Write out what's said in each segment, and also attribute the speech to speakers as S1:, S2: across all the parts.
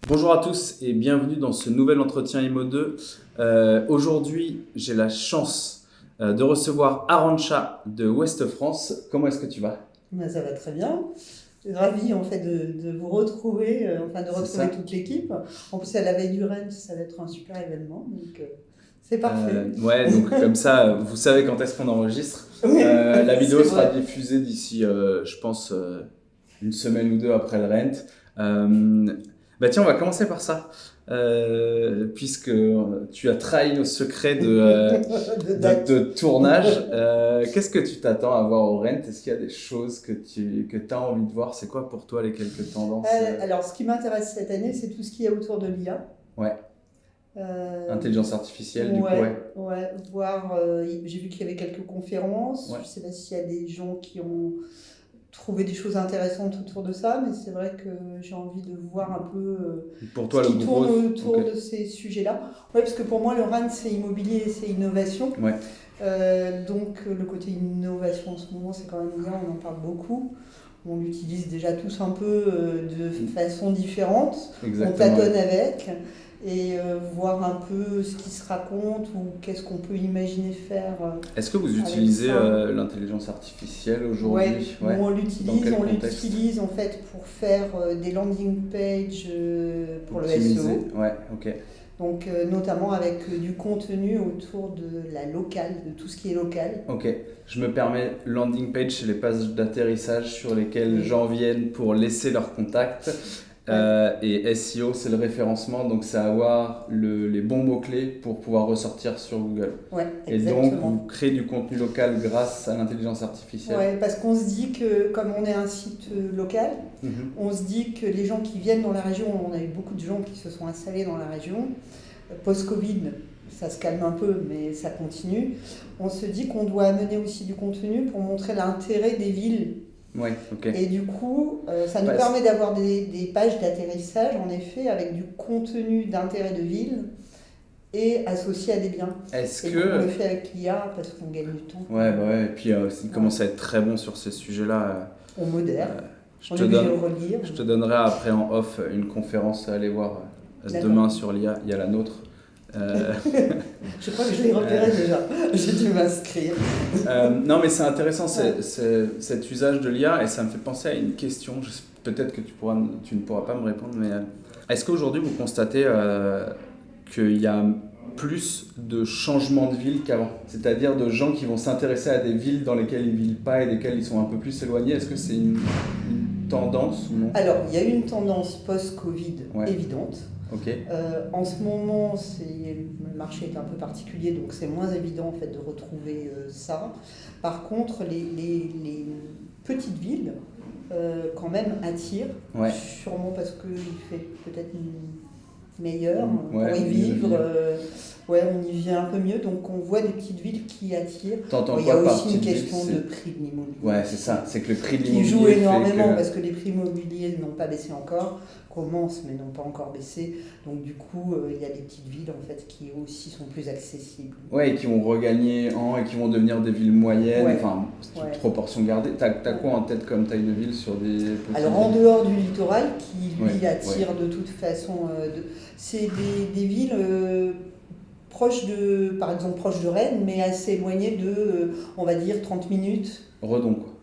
S1: Bonjour à tous et bienvenue dans ce nouvel entretien IMO2. Aujourd'hui, j'ai la chance de recevoir Arantxa de Ouest France. Comment est-ce que tu vas?
S2: Ben, ça va très bien. Je suis ravie en fait de vous retrouver, de retrouver toute l'équipe. En plus, à la veille du Rennes, ça va être un super événement, donc c'est parfait.
S1: Ouais, donc comme ça, vous savez quand est-ce qu'on enregistre.
S2: Oui,
S1: La vidéo
S2: c'est
S1: sera
S2: vrai.
S1: diffusée d'ici, je pense, une semaine ou deux après le Rent. Tiens, on va commencer par ça. Puisque tu as trahi nos secrets
S2: De date.
S1: de tournage, qu'est-ce que tu t'attends à voir au Rent? Est-ce qu'il y a des choses que tu as envie de voir? C'est quoi pour toi les quelques tendances?
S2: Alors, ce qui m'intéresse cette année, c'est tout ce qui est autour de l'IA.
S1: Ouais, intelligence artificielle, du coup,
S2: Ouais,
S1: ouais.
S2: ouais, voir. J'ai vu qu'il y avait quelques conférences.
S1: Ouais.
S2: Je sais pas s'il y a des gens qui ont trouvé des choses intéressantes autour de ça, mais c'est vrai que j'ai envie de voir un peu
S1: Pour toi,
S2: ce
S1: le
S2: qui
S1: gros.
S2: tourne autour
S1: Ok.
S2: de ces sujets-là. Oui, parce que pour moi, le RAN, c'est immobilier et c'est innovation.
S1: Ouais.
S2: Donc, le côté innovation en ce moment, c'est quand même bien, on en parle beaucoup. On l'utilise déjà tous un peu de façon différente.
S1: Exactement.
S2: On tâtonne avec et voir un peu ce qui se raconte ou qu'est-ce qu'on peut imaginer faire.
S1: Est-ce que vous
S2: Avec
S1: utilisez
S2: ça.
S1: l'intelligence artificielle
S2: Ouais,
S1: aujourd'hui? Ouais.
S2: nous, on
S1: Dans quel contexte?
S2: l'utilise en fait pour faire des landing pages pour le
S1: Optimiser.
S2: SEO.
S1: Ouais, ok.
S2: Donc notamment avec du contenu autour de la locale, de tout ce qui est local.
S1: Ok, je me permets, landing page, c'est les pages d'atterrissage sur lesquelles les
S2: Oui.
S1: gens viennent pour laisser leurs contacts. Et SEO, c'est le référencement, donc c'est avoir les bons mots-clés pour pouvoir ressortir sur Google.
S2: Ouais,
S1: Et donc,
S2: exactement.
S1: vous créez du contenu local grâce à l'intelligence artificielle.
S2: Ouais, parce qu'on se dit que comme on est un site local,
S1: Mhm.
S2: on se dit que les gens qui viennent dans la région, on a eu beaucoup de gens qui se sont installés dans la région, post-Covid, ça se calme un peu, mais ça continue. On se dit qu'on doit amener aussi du contenu pour montrer l'intérêt des villes.
S1: Ouais, ok.
S2: Et du coup, ça nous
S1: Parce-
S2: permet d'avoir des pages d'atterrissage, en effet, avec du contenu d'intérêt de ville et associé à des biens.
S1: Est-ce
S2: Et donc, on le
S1: que...
S2: fait avec l'IA parce qu'on gagne du temps.
S1: Ouais, bah ouais, et puis il commence à être très bon sur ces sujets-là.
S2: On modère,
S1: Je
S2: on
S1: te
S2: est obligé
S1: donne,
S2: de relire.
S1: je te donnerai après en off une conférence à aller voir
S2: D'accord.
S1: demain sur l'IA. Il y a la nôtre.
S2: Je crois que je l'ai repéré déjà. J'ai dû m'inscrire.
S1: Non, mais c'est intéressant cet usage de l'IA et ça me fait penser à une question. Peut-être que tu ne pourras pas me répondre, mais est-ce qu'aujourd'hui vous constatez qu'il y a plus de changements de ville qu'avant? C'est-à-dire de gens qui vont s'intéresser à des villes dans lesquelles ils ne vivent pas et desquelles ils sont un peu plus éloignés. Est-ce que c'est une tendance ou non?
S2: Alors, il y a une tendance post-Covid
S1: Ouais.
S2: évidente.
S1: Ok.
S2: En ce moment, le marché est un peu particulier, donc c'est moins évident en fait, de retrouver ça. Par contre, les petites villes, quand même, attirent,
S1: Ouais.
S2: sûrement parce qu'il fait peut-être meilleur
S1: Ouais,
S2: pour y
S1: mieux
S2: vivre.
S1: vivre.
S2: Ouais, on y vient un peu mieux, donc on voit des petites villes qui attirent.
S1: T'entends
S2: Il y a
S1: quoi par
S2: aussi une
S1: petite ville,
S2: question
S1: c'est-
S2: de prix de l'immobilier.
S1: Ouais, c'est ça. C'est que le prix de
S2: Qui
S1: l'immobilier
S2: joue
S1: fait
S2: énormément
S1: que-
S2: parce que les prix immobiliers n'ont pas baissé encore, commencent mais n'ont pas encore baissé. Donc du coup, il y a des petites villes en fait qui aussi sont plus accessibles.
S1: Ouais, et qui vont regagner et qui vont devenir des villes moyennes,
S2: Ouais.
S1: enfin, toute
S2: Ouais.
S1: proportion gardée. T'as quoi en tête comme taille de ville sur des petites
S2: Alors en
S1: villes?
S2: dehors du littoral, qui lui
S1: Ouais,
S2: attire de toute façon, c'est des villes proches de, par exemple proches de Rennes, mais assez éloignées de, on va dire 30 minutes,
S1: Redon, quoi.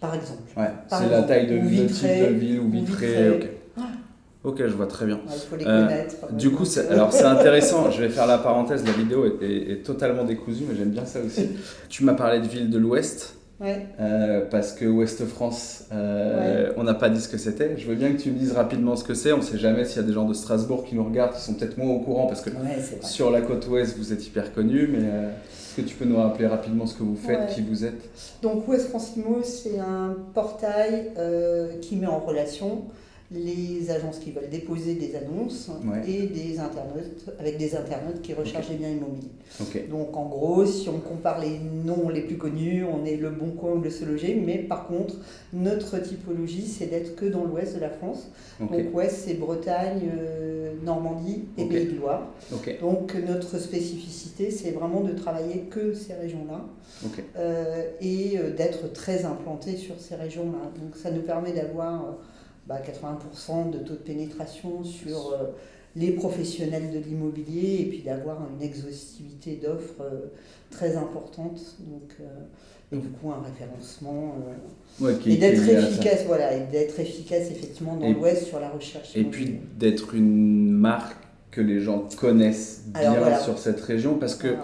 S2: par exemple.
S1: Ouais,
S2: Par
S1: c'est la
S2: exemple,
S1: taille de
S2: ou
S1: le type
S2: Vitré,
S1: de ville ou
S2: ou
S1: Vitré.
S2: Vitré.
S1: Ok. Ok, je vois très bien.
S2: Ouais, il faut les
S1: Euh,
S2: connaître.
S1: Du coup, alors c'est intéressant, je vais faire la parenthèse, la vidéo est totalement décousue, mais j'aime bien ça aussi. Tu m'as parlé de villes de l'Ouest,
S2: Ouais.
S1: parce que Ouest France,
S2: Ouais.
S1: on n'a pas dit ce que c'était. Je veux bien que tu me dises rapidement ce que c'est, on ne sait jamais s'il y a des gens de Strasbourg qui nous regardent, qui sont peut-être moins au courant, parce que
S2: Ouais, c'est vrai.
S1: sur la côte Ouest, vous êtes hyper connus, mais est-ce que tu peux nous rappeler rapidement ce que vous faites,
S2: Ouais.
S1: qui vous êtes?
S2: Donc Ouest France Immo, c'est un portail qui met en relation les agences qui veulent déposer des annonces
S1: Ouais.
S2: et des internautes, avec des internautes qui recherchent
S1: Ok.
S2: des biens immobiliers.
S1: Ok.
S2: Donc en gros, si on compare les noms les plus connus, on est Le Bon Coin ou Le Se Loger, mais par contre, notre typologie, c'est d'être que dans l'ouest de la France.
S1: Ok.
S2: Donc ouest, c'est Bretagne, Normandie et
S1: Ok.
S2: Pays de Loire.
S1: Ok.
S2: Donc notre spécificité, c'est vraiment de travailler que ces régions-là.
S1: Ok.
S2: Et d'être très implanté sur ces régions-là. Donc ça nous permet d'avoir 80% de taux de pénétration sur les professionnels de l'immobilier et puis d'avoir une exhaustivité d'offres très importante. Donc, et du coup, un référencement. Et d'être efficace, et d'être efficace effectivement dans l'Ouest sur la recherche.
S1: Et puis d'être une marque que les gens connaissent bien sur cette région, parce que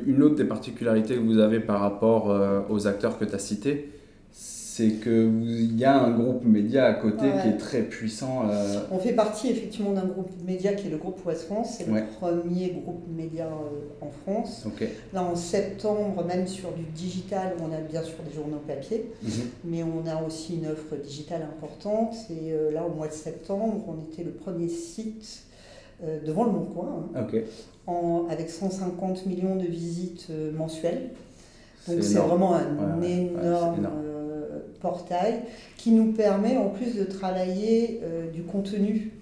S1: une autre des particularités que vous avez par rapport aux acteurs que tu as cités, c'est qu'il y a un groupe média à côté qui est très puissant.
S2: On fait partie effectivement d'un groupe média qui est le groupe Ouest France, c'est le premier groupe média en France. Là en septembre, même sur du digital, on a bien sûr des journaux papier, mais on a aussi une offre digitale importante. Et là au mois de septembre, on était le premier site devant le Bon Coin, avec 150 millions de visites mensuelles. Donc c'est vraiment un énorme portail qui nous permet en plus de travailler du contenu,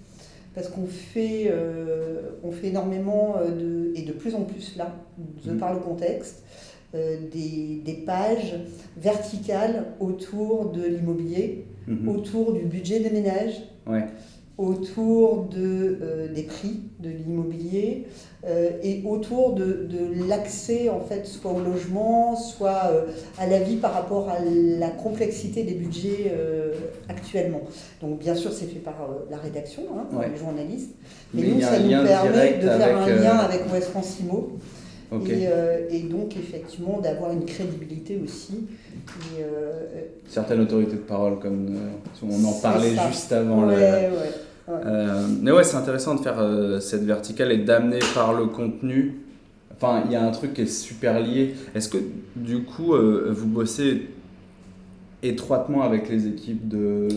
S2: parce qu'on fait énormément et de plus en plus là, par le contexte, des pages verticales autour de l'immobilier, autour du budget des ménages, autour des prix de l'immobilier et autour de l'accès en fait soit au logement, soit à la vie par rapport à la complexité des budgets actuellement. Donc bien sûr c'est fait par la rédaction, par les journalistes, mais nous ça nous permet de faire un lien avec Ouest France Immo. Et donc effectivement d'avoir une crédibilité aussi.
S1: Certaines autorités de parole, comme on en parlait juste avant. Mais c'est intéressant de faire cette verticale et d'amener par le contenu. Enfin, il y a un truc qui est super lié. Est-ce que du coup, vous bossez étroitement avec les équipes de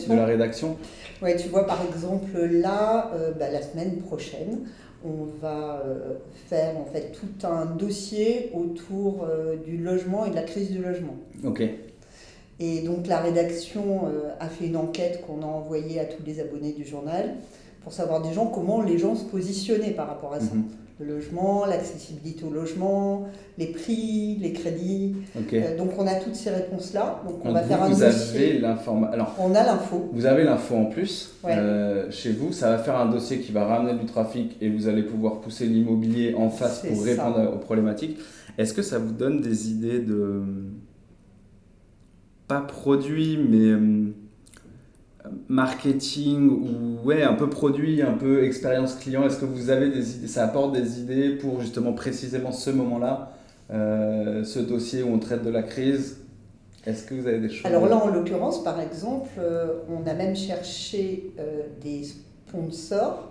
S1: la rédaction?
S2: Oui, tu vois, par exemple, là, la semaine prochaine, on va faire en fait tout un dossier autour du logement et de la crise du logement. Et donc la rédaction a fait une enquête qu'on a envoyée à tous les abonnés du journal pour savoir comment les gens se positionnaient par rapport à ça. Le logement, l'accessibilité au logement, les prix, les crédits. Donc on a toutes ces réponses-là. Donc on va faire un dossier. On a l'info.
S1: Vous avez l'info en plus chez vous. Ça va faire un dossier qui va ramener du trafic et vous allez pouvoir pousser l'immobilier en face pour répondre aux problématiques. Est-ce que ça vous donne des idées de... pas produit, mais marketing ou un peu produit, un peu expérience client? Est-ce que vous avez des idées, ça apporte des idées pour justement précisément ce moment-là, ce dossier où on traite de la crise? Est-ce que vous avez des choses?
S2: Alors là, en l'occurrence, par exemple, on a même cherché des sponsors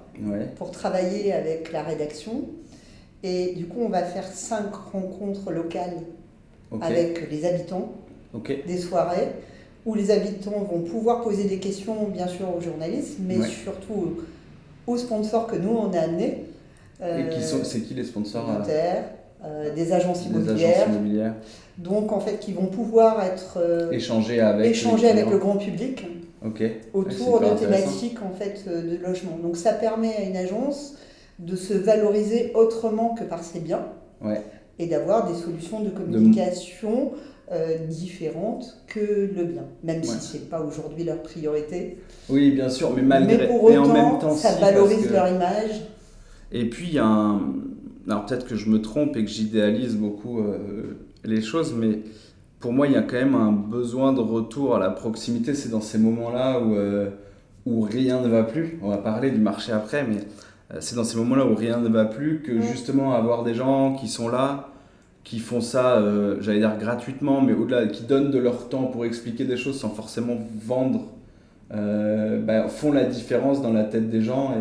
S2: pour travailler avec la rédaction. Et du coup, on va faire 5 rencontres locales avec les habitants. Des soirées où les habitants vont pouvoir poser des questions, bien sûr, aux journalistes, mais surtout aux sponsors que nous, on a amenés.
S1: C'est qui les sponsors?
S2: Des agences immobilières. Donc, en fait, qui vont pouvoir
S1: échanger avec
S2: le grand public autour de thématiques en fait, de logement. Donc, ça permet à une agence de se valoriser autrement que par ses biens et d'avoir des solutions de communication différentes que le bien, même si ce n'est pas aujourd'hui leur priorité.
S1: Oui, bien sûr, mais
S2: pour autant, en même temps, ça valorise leur image.
S1: Et puis, il y a alors peut-être que je me trompe et que j'idéalise beaucoup les choses, mais pour moi, il y a quand même un besoin de retour à la proximité. C'est dans ces moments-là où rien ne va plus. On va parler du marché après, mais c'est dans ces moments-là où rien ne va plus que justement avoir des gens qui sont là, qui font ça, j'allais dire gratuitement, mais au-delà, qui donnent de leur temps pour expliquer des choses sans forcément vendre, font la différence dans la tête des gens.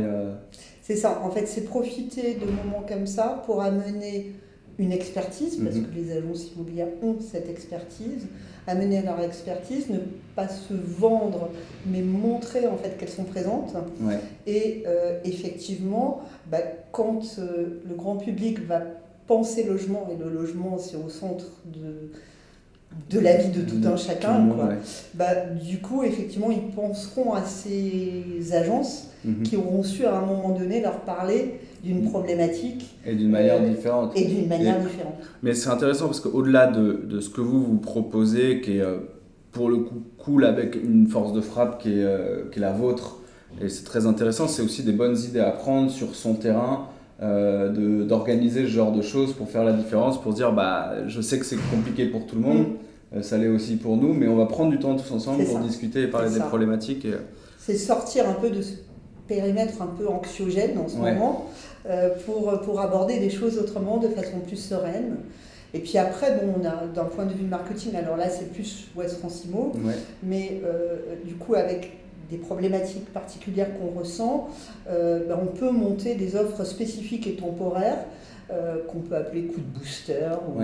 S2: C'est ça, en fait, c'est profiter de moments comme ça pour amener une expertise, parce que les agences immobilières ont cette expertise, amener leur expertise, ne pas se vendre, mais montrer en fait qu'elles sont présentes. Et effectivement, quand le grand public va penser logement, et le logement c'est au centre de la vie de tout un chacun, du coup effectivement ils penseront à ces agences qui auront su à un moment donné leur parler d'une problématique
S1: et d'une manière différente.
S2: Différente.
S1: Mais c'est intéressant parce qu'au-delà de ce que vous proposez, qui est pour le coup cool avec une force de frappe qui est la vôtre. Et c'est très intéressant, c'est aussi des bonnes idées à prendre sur son terrain, d'organiser ce genre de choses pour faire la différence, pour dire je sais que c'est compliqué pour tout le monde, ça l'est aussi pour nous, mais on va prendre du temps tous ensemble pour discuter et parler des problématiques.
S2: C'est sortir un peu de ce périmètre un peu anxiogène en ce moment pour aborder des choses autrement, de façon plus sereine. Et puis après, on a d'un point de vue marketing, alors là c'est plus Ouest France Immo, mais du coup avec des problématiques particulières qu'on ressent, on peut monter des offres spécifiques et temporaires qu'on peut appeler coup de booster ou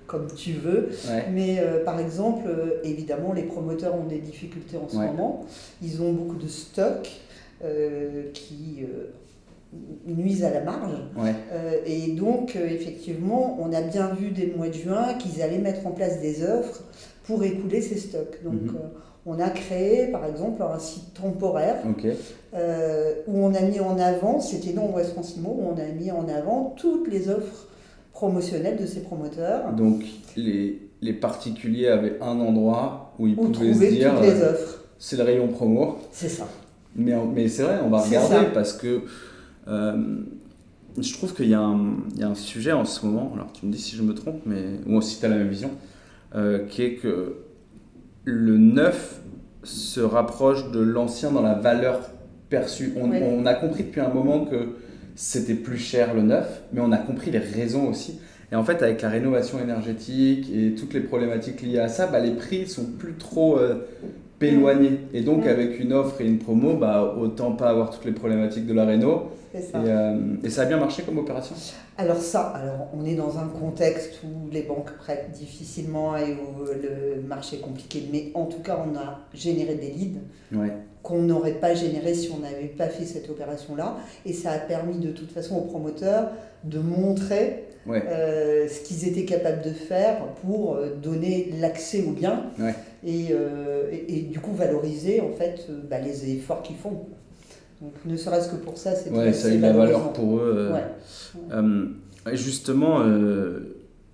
S2: comme tu veux. Mais par exemple, évidemment, les promoteurs ont des difficultés en ce moment. Ils ont beaucoup de stocks qui nuisent à la marge. Et donc, effectivement, on a bien vu dès le mois de juin qu'ils allaient mettre en place des offres pour écouler ces stocks. Donc, on a créé, par exemple, un site temporaire où on a mis en avant, c'était dans Ouest France Immo, où on a mis en avant toutes les offres promotionnelles de ces promoteurs.
S1: Donc, les particuliers avaient un endroit où ils pouvaient se dire
S2: toutes les offres.
S1: C'est le rayon promo.
S2: C'est ça.
S1: Mais c'est vrai, on va regarder parce que je trouve qu'il y a un sujet en ce moment, alors tu me dis si je me trompe, ou si tu as la même vision, qui est que le neuf se rapproche de l'ancien dans la valeur perçue. On a compris depuis un moment que c'était plus cher le neuf, mais on a compris les raisons aussi. Et en fait, avec la rénovation énergétique et toutes les problématiques liées à ça, les prix sont plus trop éloignés. Et donc, avec une offre et une promo, autant pas avoir toutes les problématiques de la réno. Et ça a bien marché comme opération ?
S2: Alors on est dans un contexte où les banques prêtent difficilement et où le marché est compliqué, mais en tout cas on a généré des leads qu'on n'aurait pas générés si on n'avait pas fait cette opération-là, et ça a permis de toute façon aux promoteurs de montrer ce qu'ils étaient capables de faire pour donner l'accès aux biens et du coup valoriser en fait les efforts qu'ils font. Donc, ne serait-ce que pour ça,
S1: ça a eu de la valeur pour eux. Justement,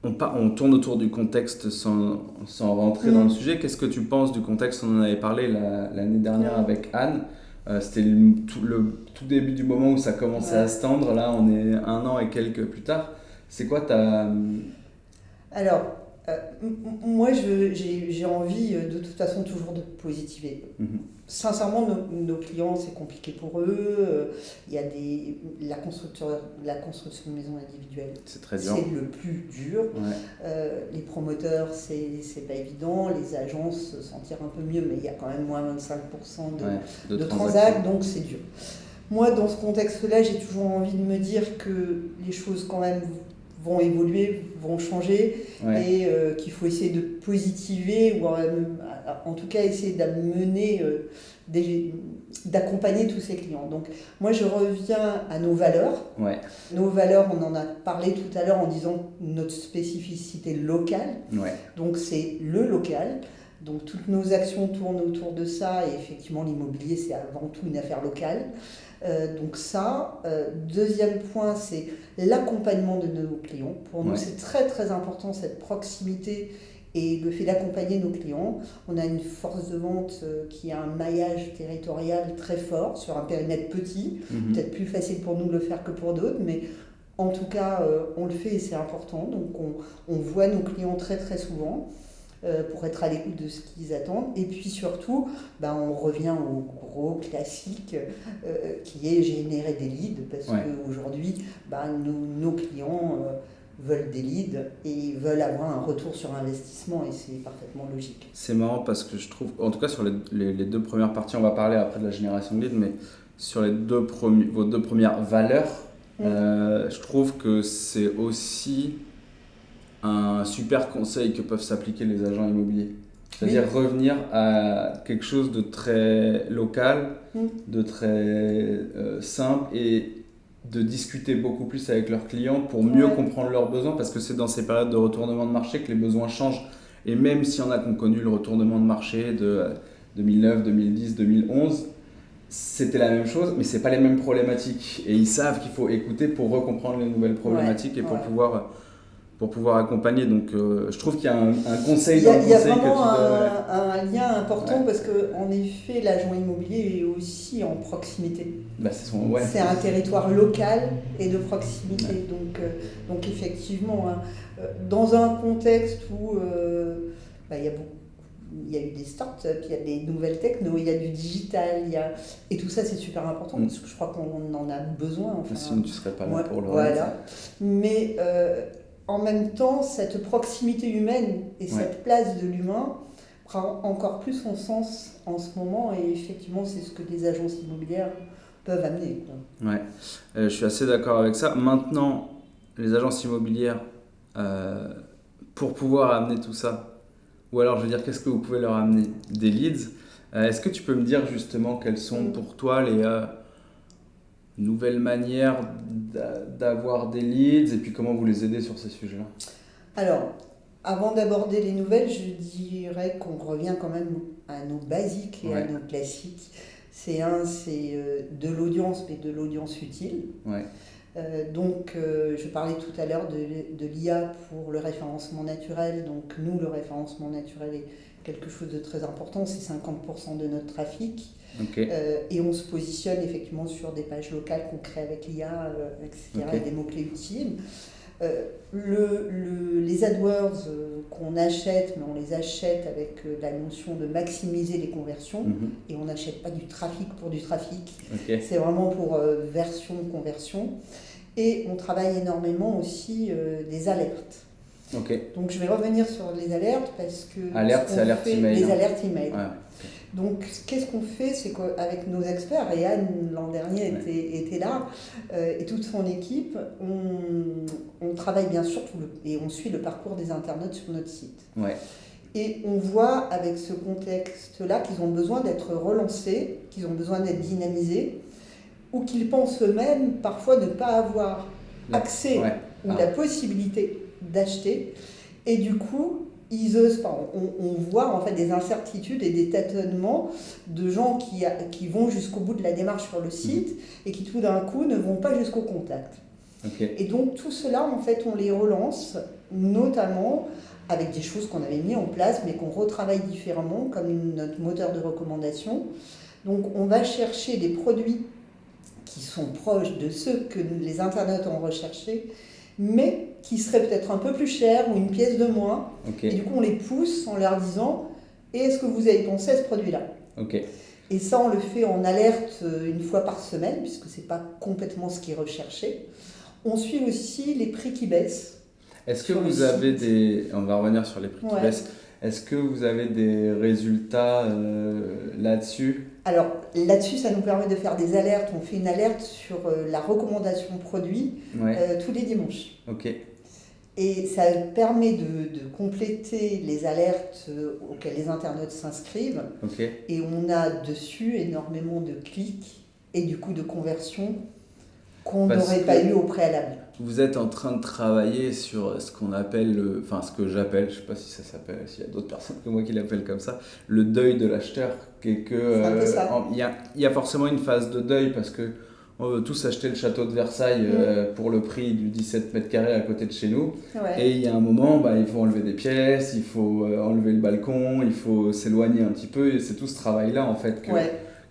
S1: on tourne autour du contexte sans rentrer dans le sujet. Qu'est-ce que tu penses du contexte ? On en avait parlé l'année dernière avec Anne. C'était le tout début du moment où ça commençait à se tendre. Là, on est 1 an et quelques plus tard. C'est quoi ta...
S2: Alors, moi, j'ai envie de toute façon toujours de positiver. Sincèrement, nos clients, c'est compliqué pour eux. Il y a la construction de maisons individuelles.
S1: C'est très dur.
S2: C'est le plus dur. Les promoteurs, c'est pas évident. Les agences s'en tirent un peu mieux, mais il y a quand même moins 25% de transacts, donc c'est dur. Moi, dans ce contexte-là, j'ai toujours envie de me dire que les choses quand même vont évoluer, vont changer, et qu'il faut essayer de positiver, ou en tout cas essayer d'amener, d'accompagner tous ces clients. Donc moi je reviens à nos valeurs. Nos valeurs, on en a parlé tout à l'heure en disant notre spécificité locale. Donc c'est le local. Donc toutes nos actions tournent autour de ça, et effectivement l'immobilier c'est avant tout une affaire locale. Donc ça, deuxième point, c'est l'accompagnement de nos clients. Pour nous, c'est très très important cette proximité et le fait d'accompagner nos clients. On a une force de vente qui a un maillage territorial très fort sur un périmètre petit. Peut-être plus facile pour nous de le faire que pour d'autres, mais en tout cas, on le fait et c'est important. Donc on voit nos clients très très souvent. Pour être à l'écoute de ce qu'ils attendent. Et puis surtout, on revient au gros classique qui est générer des leads, parce qu'aujourd'hui, nos clients veulent des leads et veulent avoir un retour sur investissement, et c'est parfaitement logique.
S1: C'est marrant parce que je trouve, en tout cas sur les 2 premières parties, on va parler après de la génération de leads, mais sur vos 2 premières valeurs, je trouve que c'est aussi un super conseil que peuvent s'appliquer les agents immobiliers. C'est-à-dire revenir à quelque chose de très local, de très simple, et de discuter beaucoup plus avec leurs clients pour mieux comprendre leurs besoins, parce que c'est dans ces périodes de retournement de marché que les besoins changent. Et même s'il y en a qui ont connu le retournement de marché de 2009, 2010, 2011, c'était la même chose, mais c'est pas les mêmes problématiques. Et ils savent qu'il faut écouter pour recomprendre les nouvelles problématiques et pour pouvoir pour pouvoir accompagner. Donc, je trouve qu'il y a un conseil
S2: Il y
S1: dans
S2: a,
S1: le
S2: il y a
S1: conseil que tu
S2: vraiment
S1: donnes.
S2: un lien important
S1: Ouais.
S2: parce qu'en effet, l'agent immobilier est aussi en proximité.
S1: Bah,
S2: C'est un territoire local et de proximité. Donc effectivement, hein, dans un contexte où il y a il y a eu des startups, il y a des nouvelles techno, il y a du digital, et tout ça c'est super important parce que je crois qu'on en a besoin. Enfin,
S1: sinon tu ne serais pas là pour le
S2: voilà.
S1: reste.
S2: Mais en même temps, cette proximité humaine et cette place de l'humain prend encore plus son sens en ce moment et effectivement c'est ce que les agences immobilières peuvent amener.
S1: Ouais, je suis assez d'accord avec ça. Maintenant, les agences immobilières, pour pouvoir amener tout ça, ou alors je veux dire, qu'est-ce que vous pouvez leur amener? Des leads. Est-ce que tu peux me dire justement quelles sont pour toi les nouvelles manières d'avoir des leads et puis comment vous les aidez sur ces sujets-là?
S2: Alors, avant d'aborder les nouvelles, je dirais qu'on revient quand même à nos basiques et à nos classiques. C'est de l'audience, mais de l'audience utile.
S1: Ouais.
S2: Donc, je parlais tout à l'heure de l'IA pour le référencement naturel. Donc, nous, le référencement naturel est quelque chose de très important. C'est 50% de notre trafic.
S1: Okay.
S2: Et on se positionne effectivement sur des pages locales qu'on crée avec l'IA, etc., et des mots-clés utiles. Les AdWords qu'on achète, mais on les achète avec la notion de maximiser les conversions, et on n'achète pas du trafic pour du trafic, c'est vraiment pour conversion, et on travaille énormément aussi des alertes. Donc je vais revenir sur les alertes parce que
S1: c'est alerte email,
S2: les alertes email.
S1: Ouais.
S2: Donc, qu'est-ce qu'on fait? C'est qu'avec nos experts, et Anne l'an dernier était là, et toute son équipe, on travaille bien sûr et on suit le parcours des internautes sur notre site.
S1: Ouais.
S2: Et on voit avec ce contexte-là qu'ils ont besoin d'être relancés, qu'ils ont besoin d'être dynamisés, ou qu'ils pensent eux-mêmes parfois ne pas avoir accès ou la possibilité d'acheter. Et du coup, ils osent pas. On voit en fait des incertitudes et des tâtonnements de gens qui vont jusqu'au bout de la démarche sur le site et qui tout d'un coup ne vont pas jusqu'au contact. Et donc tout cela, en fait, on les relance, notamment avec des choses qu'on avait mis en place mais qu'on retravaille différemment, comme notre moteur de recommandation. Donc on va chercher des produits qui sont proches de ceux que les internautes ont recherchés, mais qui seraient peut-être un peu plus chers ou une pièce de moins. Et du coup, on les pousse en leur disant « Et est-ce que vous avez pensé à ce produit-là » Et ça, on le fait en alerte une fois par semaine, puisque ce n'est pas complètement ce qui est recherché. On suit aussi les prix qui baissent.
S1: Est-ce que vous avez On va revenir sur les prix qui baissent. Est-ce que vous avez des résultats là-dessus? Alors
S2: là-dessus, ça nous permet de faire des alertes. On fait une alerte sur la recommandation produit tous les dimanches. Et ça permet de compléter les alertes auxquelles les internautes s'inscrivent. Et on a dessus énormément de clics et du coup de conversions qu'on n'aurait pas eu au préalable.
S1: Vous êtes en train de travailler sur ce qu'on appelle, ce que j'appelle, je ne sais pas si ça s'appelle, s'il y a d'autres personnes que moi qui l'appellent comme ça, le deuil de l'acheteur. Il y a forcément une phase de deuil parce que on veut tous acheter le château de Versailles pour le prix du 17 mètres carrés à côté de chez nous. Et il y a un moment, il faut enlever des pièces, il faut enlever le balcon, il faut s'éloigner un petit peu. Et c'est tout ce travail-là en fait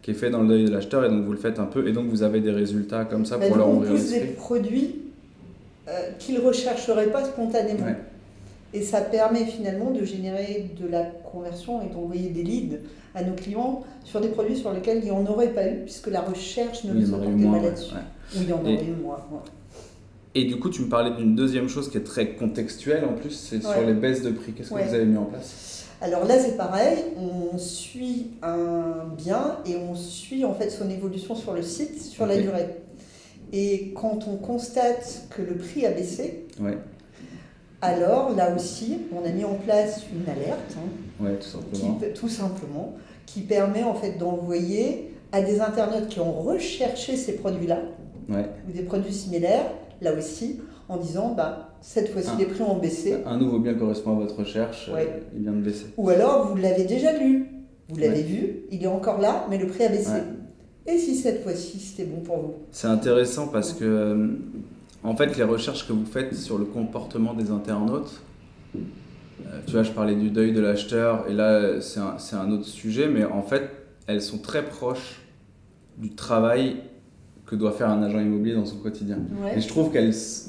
S1: qui est fait dans le deuil de l'acheteur. Et donc vous le faites un peu. Et donc vous avez des résultats comme ça pour leur ouvrir l'esprit.
S2: On pousse des produits qu'ils ne rechercheraient pas spontanément. Et ça permet finalement de générer de la conversion et d'envoyer des leads à nos clients sur des produits sur lesquels il n'y en aurait pas eu, puisque la recherche ne se portait pas là-dessus. Ou il y en aurait eu moins.
S1: Et du coup, tu me parlais d'une deuxième chose qui est très contextuelle en plus, c'est sur les baisses de prix. Qu'est-ce que vous avez mis en place?
S2: Alors là, c'est pareil, on suit un bien et on suit en fait son évolution sur le site, sur la durée. Et quand on constate que le prix a baissé, alors là aussi, on a mis en place une alerte, tout simplement, qui permet en fait d'envoyer à des internautes qui ont recherché ces produits-là, ou des produits similaires, là aussi, en disant cette fois-ci les prix ont baissé.
S1: Un nouveau bien correspond à votre recherche, il vient de baisser.
S2: Ou alors vous l'avez déjà lu, vous l'avez vu, il est encore là, mais le prix a baissé. Et si cette fois-ci c'était bon pour vous?
S1: C'est intéressant parce que En fait, les recherches que vous faites sur le comportement des internautes, tu vois, je parlais du deuil de l'acheteur, et là, c'est un autre sujet, mais en fait, elles sont très proches du travail que doit faire un agent immobilier dans son quotidien.
S2: Ouais.
S1: Et je trouve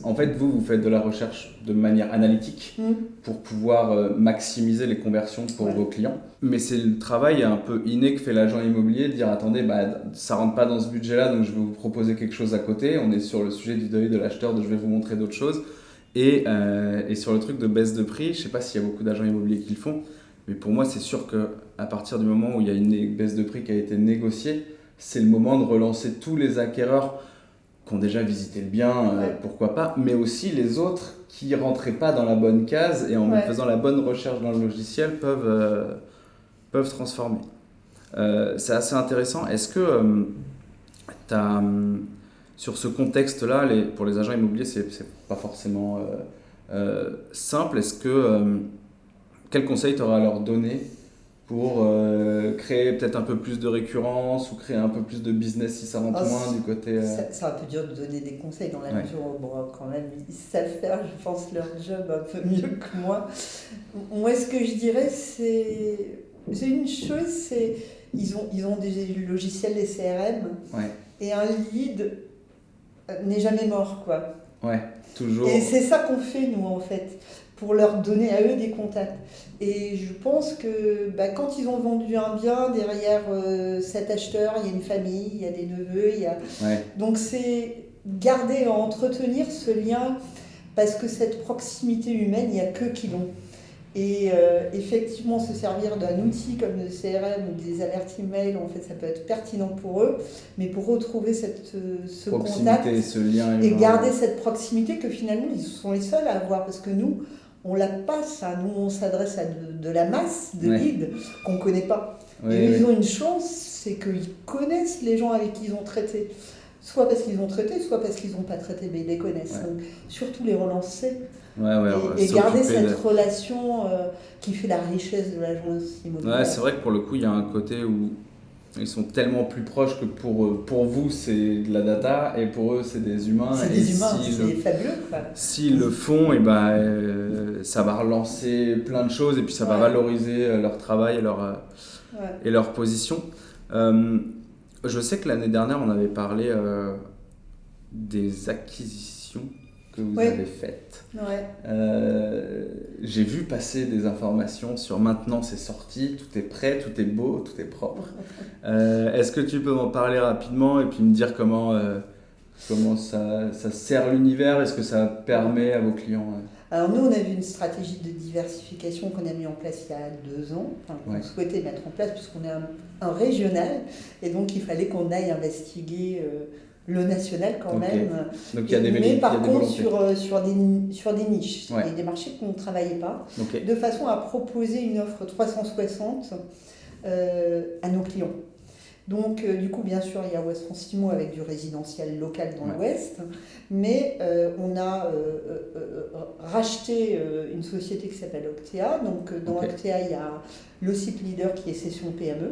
S1: en fait, vous faites de la recherche de manière analytique pour pouvoir maximiser les conversions pour vos clients. Mais c'est le travail un peu inné que fait l'agent immobilier, de dire attendez, ça rentre pas dans ce budget-là, donc je vais vous proposer quelque chose à côté. On est sur le sujet du deuil de l'acheteur, donc je vais vous montrer d'autres choses. Et sur le truc de baisse de prix, je sais pas s'il y a beaucoup d'agents immobiliers qui le font, mais pour moi, c'est sûr qu'à partir du moment où il y a une baisse de prix qui a été négociée, c'est le moment de relancer tous les acquéreurs qui ont déjà visité le bien, pourquoi pas, mais aussi les autres qui ne rentraient pas dans la bonne case et en faisant la bonne recherche dans le logiciel peuvent transformer. C'est assez intéressant. Est-ce que sur ce contexte-là, pour les agents immobiliers, c'est pas forcément simple. Quel conseil tu auras à leur donner pour créer peut-être un peu plus de récurrence ou créer un peu plus de business si ça rentre moins du côté...
S2: C'est un peu dur de donner des conseils dans la mesure où quand même ils savent faire, je pense, leur job un peu mieux que moi. Moi, ce que je dirais, c'est une chose, ils ont des logiciels, des CRM, et un lead n'est jamais mort, quoi.
S1: Ouais, toujours.
S2: Et c'est ça qu'on fait, nous, en fait, pour leur donner à eux des contacts. Et je pense que quand ils ont vendu un bien, derrière cet acheteur, il y a une famille, il y a des neveux, donc c'est garder, entretenir ce lien, parce que cette proximité humaine, il n'y a qu'eux qui l'ont. Et effectivement, se servir d'un outil comme le CRM ou des alertes email, en fait, ça peut être pertinent pour eux, mais pour retrouver ce contact
S1: ce lien
S2: et garder cette proximité que finalement, ils sont les seuls à avoir, parce que nous, on l'a pas, ça. Nous, on s'adresse à de la masse de leads qu'on ne connaît pas. Et eux, ils ont une chance, c'est qu'ils connaissent les gens avec qui ils ont traité. Soit parce qu'ils ont traité, soit parce qu'ils n'ont pas traité, mais ils les connaissent. Donc, surtout les relancer et garder cette relation qui fait la richesse de l'agence immobilière.
S1: Ouais, c'est vrai que pour le coup, il y a un côté où ils sont tellement plus proches que pour vous, c'est de la data, et pour eux, c'est des humains.
S2: C'est des humains, c'est fabuleux, quoi.
S1: S'ils le font, ça va relancer plein de choses, et puis ça va valoriser leur travail et leur position. Je sais que l'année dernière, on avait parlé des acquisitions que vous avez faites. J'ai vu passer des informations sur maintenant c'est sorti, tout est prêt, tout est beau, tout est propre. Est-ce que tu peux m'en parler rapidement et puis me dire comment ça sert l'univers? Est-ce que ça permet à vos clients
S2: Alors nous, on a vu une stratégie de diversification qu'on a mis en place il y a 2 ans, qu'on souhaitait mettre en place puisqu'on est un régional, et donc il fallait qu'on aille investiguer le national quand même.
S1: Donc il y a des
S2: mais par contre sur des niches, des marchés qu'on ne travaillait pas, de façon à proposer une offre 360 à nos clients. Donc, du coup, bien sûr, il y a Ouest France IMO avec du résidentiel local dans l'Ouest, mais on a racheté une société qui s'appelle Octea. Donc, dans Octea, il y a le site leader qui est Cession PME.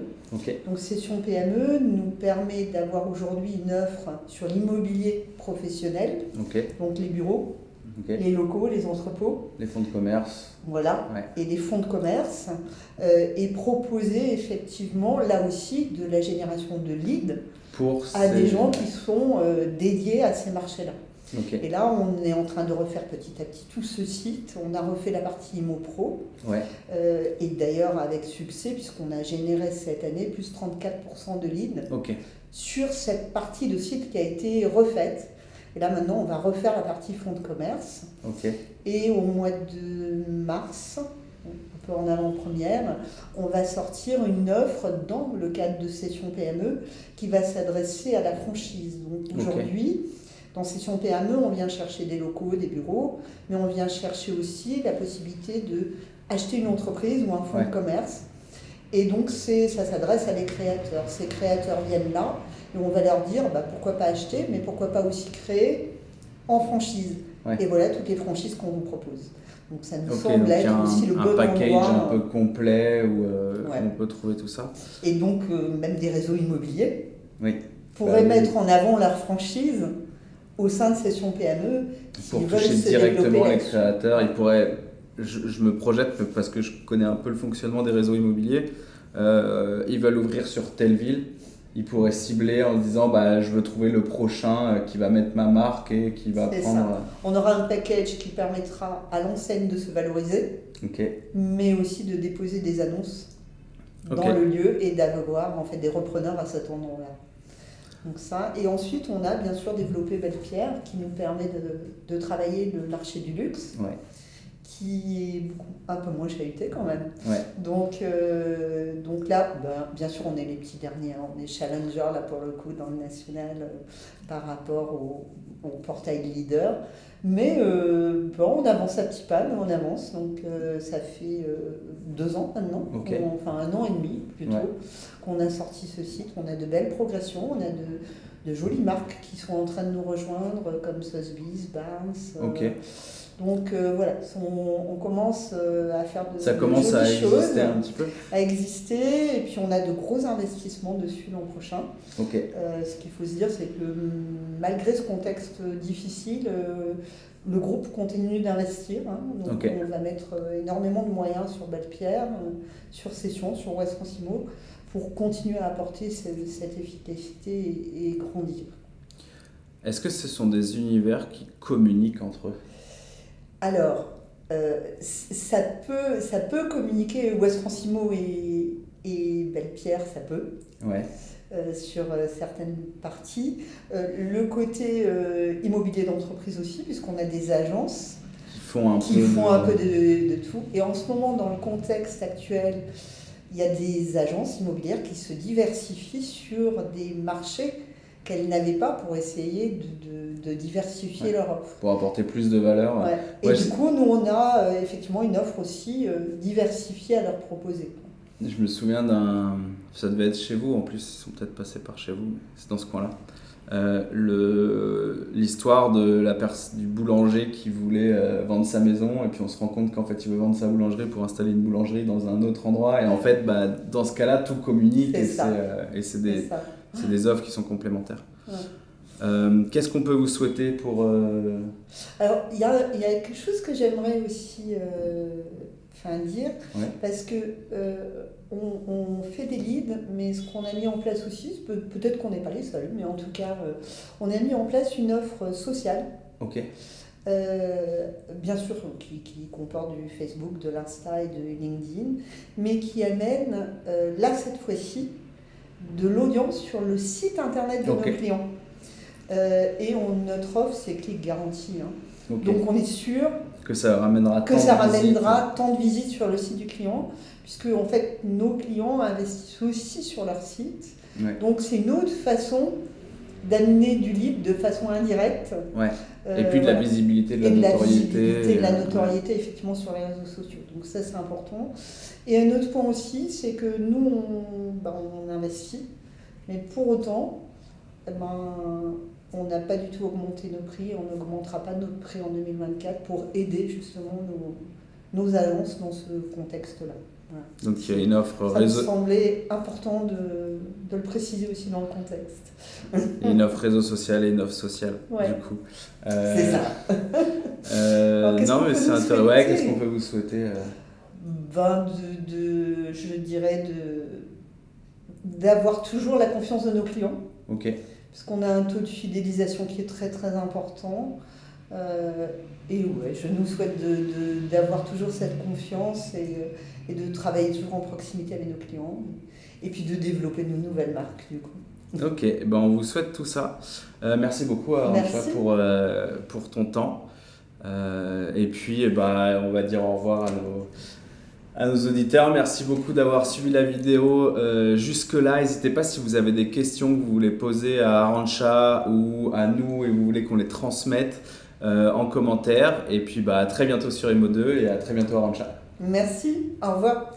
S2: Donc, Cession PME nous permet d'avoir aujourd'hui une offre sur l'immobilier professionnel, donc les bureaux, les locaux, les entrepôts.
S1: Les fonds de commerce.
S2: Voilà, et des fonds de commerce, et proposer effectivement là aussi de la génération de leads à des gens qui sont dédiés à ces marchés-là. Et là, on est en train de refaire petit à petit tout ce site. On a refait la partie ImoPro, et d'ailleurs avec succès, puisqu'on a généré cette année plus 34% de leads sur cette partie de site qui a été refaite. Et là, maintenant, on va refaire la partie fonds de commerce. Et au mois de mars, un peu en avant-première, on va sortir une offre dans le cadre de Cession PME qui va s'adresser à la franchise. Donc aujourd'hui, dans Cession PME, on vient chercher des locaux, des bureaux, mais on vient chercher aussi la possibilité d'acheter une entreprise ou un fonds de commerce. Et donc, ça s'adresse à des créateurs. Ces créateurs viennent là, et on va leur dire pourquoi pas acheter, mais pourquoi pas aussi créer en franchise. Et voilà toutes les franchises qu'on vous propose. Donc ça nous semble être aussi le bon endroit. Un package
S1: un peu complet où on peut trouver tout ça.
S2: Et donc même des réseaux immobiliers pourraient mettre en avant leur franchise au sein de Session PME,
S1: pour
S2: s'ils veulent
S1: toucher
S2: se
S1: directement
S2: développer
S1: les
S2: là-dessus.
S1: créateurs, ils pourraient, je me projette parce que je connais un peu le fonctionnement des réseaux immobiliers, ils veulent ouvrir sur telle ville, ils pourraient cibler en disant bah, je veux trouver le prochain qui va mettre ma marque et qui va
S2: C'est
S1: prendre...
S2: ça. On aura un package qui permettra à l'enseigne de se valoriser,
S1: Ok,
S2: mais aussi de déposer des annonces dans
S1: Ok.
S2: le lieu et d'avoir en fait des repreneurs à cet endroit-là. Donc ça. Et ensuite, on a bien sûr développé Belle Pierre qui nous permet de travailler le marché du luxe,
S1: ouais,
S2: qui est un peu moins chahuté quand même.
S1: ouais.
S2: Donc là, bien sûr, on est les petits derniers, hein. On est challenger là pour le coup dans le national par rapport au portail leader. Mais on avance à petits pas, mais on avance. Donc ça fait 2 ans maintenant,
S1: Ok.
S2: enfin 1 an et demi plutôt,
S1: Ouais.
S2: qu'on a sorti ce site. On a de belles progressions, on a de jolies marques qui sont en train de nous rejoindre comme Sotheby's, Barnes.
S1: Ok.
S2: Donc voilà, on commence à faire
S1: Ça
S2: de
S1: commence à
S2: jolies
S1: exister
S2: choses,
S1: un petit peu.
S2: à exister, et puis on a de gros investissements dessus l'an prochain.
S1: Ok,
S2: Ce qu'il faut se dire, c'est que malgré ce contexte difficile, le groupe continue d'investir, hein. Donc
S1: Ok.
S2: on va mettre énormément de moyens sur Belle Pierre, sur Session, sur West Francimo, pour continuer à apporter cette efficacité et grandir.
S1: est-ce que ce sont des univers qui communiquent entre eux?
S2: Alors, ça peut communiquer West Francimo et Belle Pierre, ça peut,
S1: Ouais,
S2: sur certaines parties. Le côté immobilier d'entreprise aussi, puisqu'on a des agences
S1: qui font un
S2: qui
S1: peu
S2: font un peu de tout. Et en ce moment, dans le contexte actuel, il y a des agences immobilières qui se diversifient sur des marchés qu'elles n'avaient pas pour essayer de diversifier
S1: Ouais.
S2: leur offre.
S1: pour apporter plus de valeur.
S2: Ouais. Et
S1: Ouais,
S2: du coup, nous, on a effectivement une offre aussi diversifiée à leur proposer.
S1: Je me souviens d'un... Ça devait être chez vous, en plus, ils sont peut-être passés par chez vous, c'est dans ce coin-là. L'histoire du boulanger qui voulait vendre sa maison, et puis on se rend compte qu'en fait il veut vendre sa boulangerie pour installer une boulangerie dans un autre endroit, et en fait dans ce cas-là tout communique,
S2: C'est
S1: et
S2: ça.
S1: c'est
S2: C'est ça.
S1: des offres qui sont complémentaires.
S2: Ouais.
S1: Qu'est-ce qu'on peut vous souhaiter pour...
S2: Alors, il y a quelque chose que j'aimerais aussi dire,
S1: Ouais.
S2: parce que on fait des leads, mais ce qu'on a mis en place aussi, peut-être qu'on n'est pas les seuls, mais en tout cas, on a mis en place une offre sociale.
S1: Ok,
S2: Bien sûr, qui comporte du Facebook, de l'Insta et de LinkedIn, mais qui amène, là cette fois-ci, de l'audience sur le site internet de
S1: Ok.
S2: nos clients. Et notre offre, c'est clic garanti, hein.
S1: ok.
S2: Donc on est sûr
S1: Que ça ramènera
S2: que
S1: tant
S2: ça
S1: de visites.
S2: ramènera tant de visites sur le site du client, puisque en fait nos clients investissent aussi sur leur site.
S1: Ouais.
S2: Donc c'est une autre façon d'amener du lead de façon indirecte.
S1: Ouais. Et puis de la
S2: Voilà.
S1: visibilité, de la
S2: Et de la
S1: notoriété.
S2: visibilité, de la notoriété effectivement sur les réseaux sociaux. Donc ça c'est important. Et un autre point aussi, c'est que nous on investit, mais pour autant, on n'a pas du tout augmenté nos prix, on n'augmentera pas notre prix en 2024 pour aider justement nos agences dans ce contexte-là. Voilà.
S1: Donc il y a une offre
S2: Ça me
S1: réseau,
S2: semblait important de le préciser aussi dans le contexte.
S1: une offre réseau social et une offre sociale,
S2: Ouais.
S1: du coup.
S2: C'est ça. Alors, qu'est-ce
S1: non,
S2: qu'on
S1: mais
S2: peut
S1: c'est
S2: nous
S1: intéressant. Ouais,
S2: souhaiter
S1: qu'est-ce qu'on peut vous souhaiter
S2: Je dirais d'avoir toujours la confiance de nos clients,
S1: Ok,
S2: parce qu'on a un taux de fidélisation qui est très très important. Et ouais, je nous souhaite d'avoir toujours cette confiance et de travailler toujours en proximité avec nos clients, et puis de développer de nouvelles marques du coup.
S1: ok. Ben, on vous souhaite tout ça. Merci beaucoup, Arantxa,
S2: Merci.
S1: pour ton temps. Et puis, on va dire au revoir à nos auditeurs. Merci beaucoup d'avoir suivi la vidéo jusque-là. N'hésitez pas si vous avez des questions que vous voulez poser à Arantxa ou à nous et vous voulez qu'on les transmette en commentaire. Et puis à très bientôt sur Imo2 et à très bientôt Arantxa.
S2: Merci, au revoir.